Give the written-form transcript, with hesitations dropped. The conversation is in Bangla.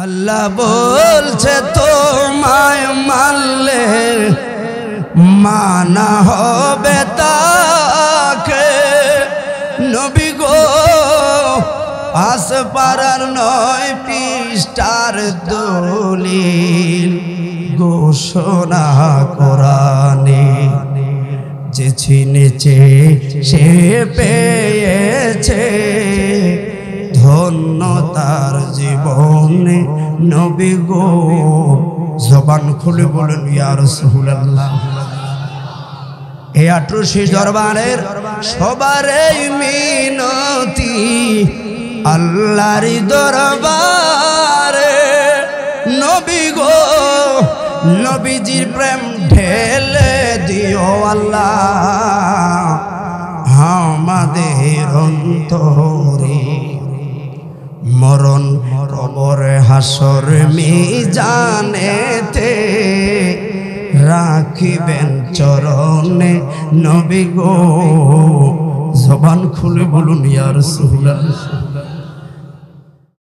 আল্লাহ বলছে তোমায় মানলে মানা হবে তাকে। নবী গো আসপারার 9 পৃষ্ঠার দলিল ঘোষণা কোরআনে। যে চিনেছে সে পেয়েছে ধন্য তার জীবনে। নবী গো জবান খুলে বলেন ইয়া রাসূলুল্লাহ। এই 18 দরবারের সবারই মিনতি আল্লাহর দরবারে। নবী গো নবীজির প্রেম ঢেলে দিও আল্লাহ আমাদের অন্তরে। মরণ কবর হাসর মিজানেতে রাখিবেন চরণে। নবী গো জবান খুলে বলুন ইয়া রাসূলুল্লাহ।